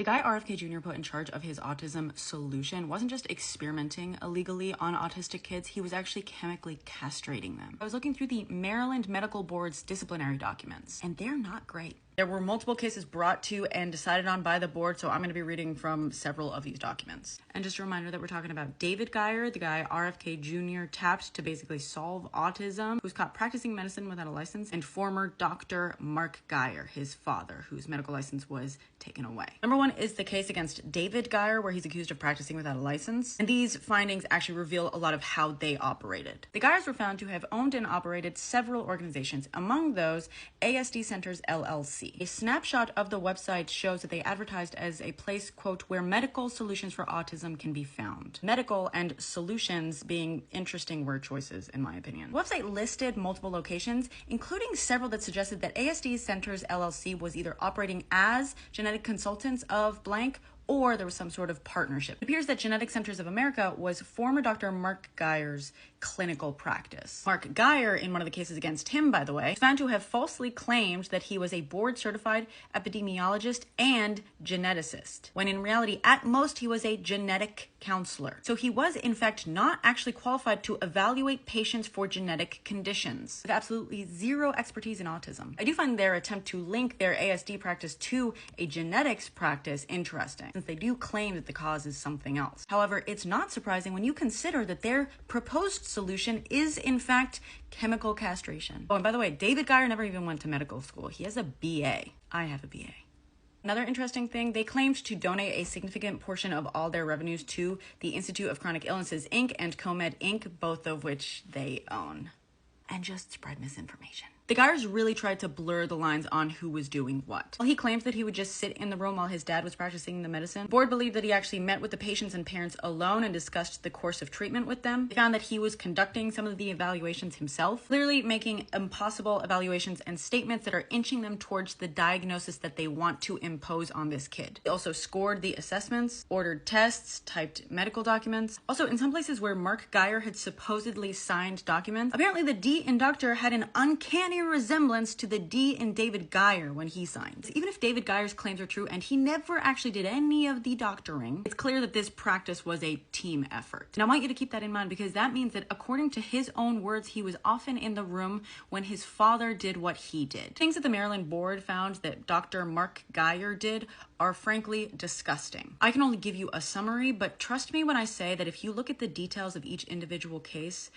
The guy RFK Jr. put in charge of his autism solution wasn't just experimenting illegally on autistic kids, he was actually chemically castrating them. I was looking through the Maryland Medical Board's disciplinary documents, and they're not great. There were multiple cases brought to and decided on by the board, so I'm going to be reading from several of these documents. And just a reminder that we're talking about David Geyer, the guy RFK Jr. tapped to basically solve autism, who's caught practicing medicine without a license, and former Dr. Mark Geyer, his father, whose medical license was taken away. Number one is the case against David Geyer, where he's accused of practicing without a license. And these findings actually reveal a lot of how they operated. The Geyers were found to have owned and operated several organizations, among those ASD Centers LLC. A snapshot of the website shows that they advertised as a place, quote, where medical solutions for autism can be found. Medical and solutions being interesting word choices, in my opinion. The website listed multiple locations, including several that suggested that ASD Centers LLC was either operating as genetic consultants of blank, or there was some sort of partnership. It appears that Genetic Centers of America was former Dr. Mark Geyer's clinical practice. Mark Geyer, in one of the cases against him, by the way, was found to have falsely claimed that he was a board-certified epidemiologist and geneticist, when in reality, at most, he was a genetic counselor. So he was, in fact, not actually qualified to evaluate patients for genetic conditions, with absolutely zero expertise in autism. I do find their attempt to link their ASD practice to a genetics practice interesting, since they do claim that the cause is something else. However, it's not surprising when you consider that their proposed solution is, in fact, chemical castration. Oh, and by the way, David Geyer never even went to medical school. He has a BA. I have a BA. Another interesting thing, they claimed to donate a significant portion of all their revenues to the Institute of Chronic Illnesses, Inc. and COMED, Inc., both of which they own, and just spread misinformation. The Geyers really tried to blur the lines on who was doing what. While he claimed that he would just sit in the room while his dad was practicing the medicine, the board believed that he actually met with the patients and parents alone and discussed the course of treatment with them. They found that he was conducting some of the evaluations himself, clearly making impossible evaluations and statements that are inching them towards the diagnosis that they want to impose on this kid. They also scored the assessments, ordered tests, typed medical documents. Also, in some places where Mark Geyer had supposedly signed documents, apparently the D in doctor had an uncanny resemblance to the D in David Geyer when he signed. Even if David Geyer's claims are true and he never actually did any of the doctoring, it's clear that this practice was a team effort. And I want you to keep that in mind, because that means that according to his own words, he was often in the room when his father did what he did. Things that the Maryland board found that Dr. Mark Geyer did are frankly disgusting. I can only give you a summary, but trust me when I say that if you look at the details of each individual case,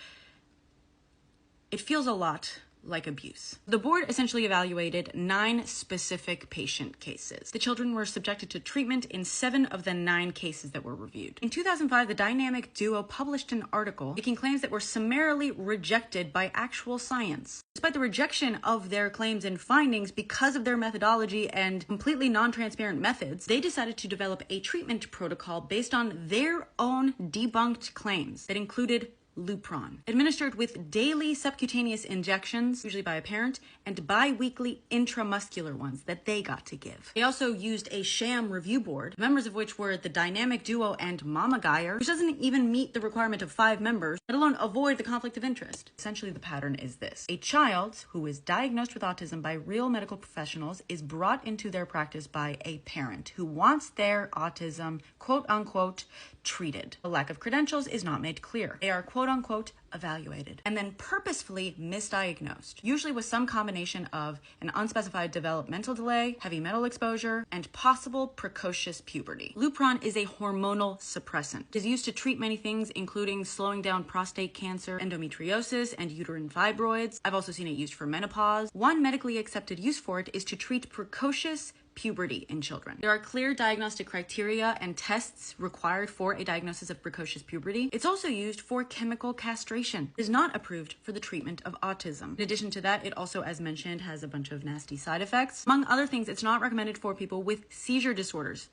it feels a lot like abuse. The board essentially evaluated 9 specific patient cases. The children were subjected to treatment in 7 of the 9 cases that were reviewed. In 2005, the dynamic duo published an article making claims that were summarily rejected by actual science. Despite the rejection of their claims and findings because of their methodology and completely non-transparent methods, they decided to develop a treatment protocol based on their own debunked claims that included Lupron, administered with daily subcutaneous injections, usually by a parent, and bi-weekly intramuscular ones that they got to give. They also used a sham review board, members of which were the dynamic duo and Mama Geyer, which doesn't even meet the requirement of 5 members, let alone avoid the conflict of interest. Essentially, the pattern is this. A child who is diagnosed with autism by real medical professionals is brought into their practice by a parent who wants their autism, quote unquote, treated. The lack of credentials is not made clear. They are quote unquote evaluated and then purposefully misdiagnosed, usually with some combination of an unspecified developmental delay, heavy metal exposure, and possible precocious puberty. Lupron is a hormonal suppressant. It is used to treat many things, including slowing down prostate cancer, endometriosis, and uterine fibroids. I've also seen it used for menopause. One medically accepted use for it is to treat precocious puberty in children. There are clear diagnostic criteria and tests required for a diagnosis of precocious puberty. It's also used for chemical castration. It is not approved for the treatment of autism. In addition to that, it also, as mentioned, has a bunch of nasty side effects. Among other things, it's not recommended for people with seizure disorders.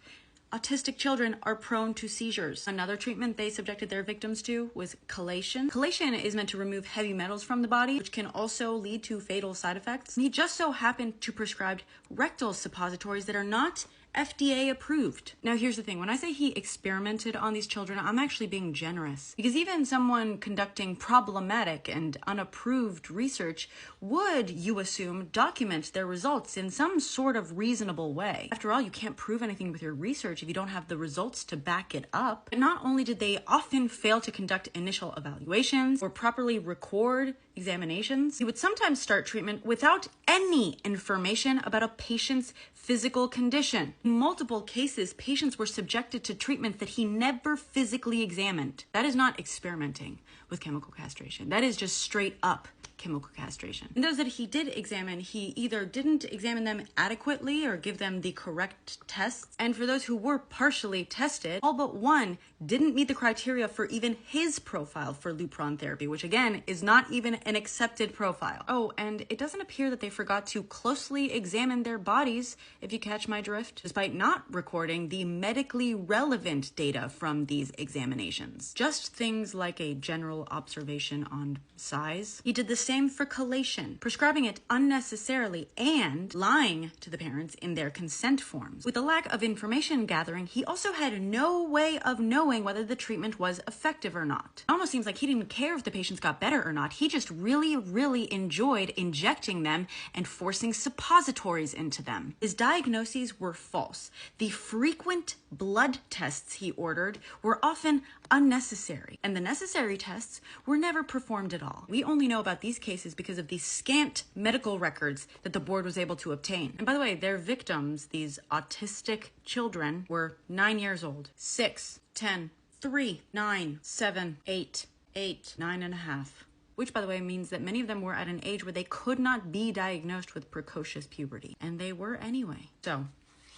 Autistic children are prone to seizures. Another treatment they subjected their victims to was chelation. Chelation is meant to remove heavy metals from the body, which can also lead to fatal side effects. And he just so happened to prescribe rectal suppositories that are not FDA approved. Now here's the thing, when I say he experimented on these children, I'm actually being generous, because even someone conducting problematic and unapproved research would, you assume, document their results in some sort of reasonable way. After all, you can't prove anything with your research if you don't have the results to back it up. But not only did they often fail to conduct initial evaluations or properly record examinations, he would sometimes start treatment without any information about a patient's physical condition. In multiple cases, patients were subjected to treatment that he never physically examined. That is not experimenting with chemical castration. That is just straight up chemical castration. And those that he did examine, he either didn't examine them adequately or give them the correct tests. And for those who were partially tested, all but one didn't meet the criteria for even his profile for Lupron therapy, which again is not even an accepted profile. Oh, and it doesn't appear that they forgot to closely examine their bodies, if you catch my drift, despite not recording the medically relevant data from these examinations. Just things like a general observation on size. He did the same for collation, prescribing it unnecessarily and lying to the parents in their consent forms. With the lack of information gathering, he also had no way of knowing whether the treatment was effective or not. It almost seems like he didn't care if the patients got better or not. He just really enjoyed injecting them and forcing suppositories into them. His diagnoses were false. The frequent blood tests he ordered were often unnecessary, and the necessary tests were never performed at all. We only know about these cases because of the scant medical records that the board was able to obtain. And by the way, their victims, these autistic children, were 9 years old, 6, 10, 3, 9, 7, 8, 8, 9.5. Which, by the way, means that many of them were at an age where they could not be diagnosed with precocious puberty. And they were anyway. So,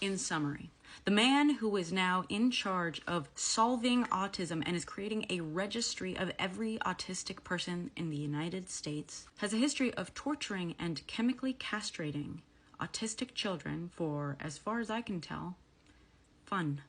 in summary, the man who is now in charge of solving autism and is creating a registry of every autistic person in the United States has a history of torturing and chemically castrating autistic children for, as far as I can tell, fun.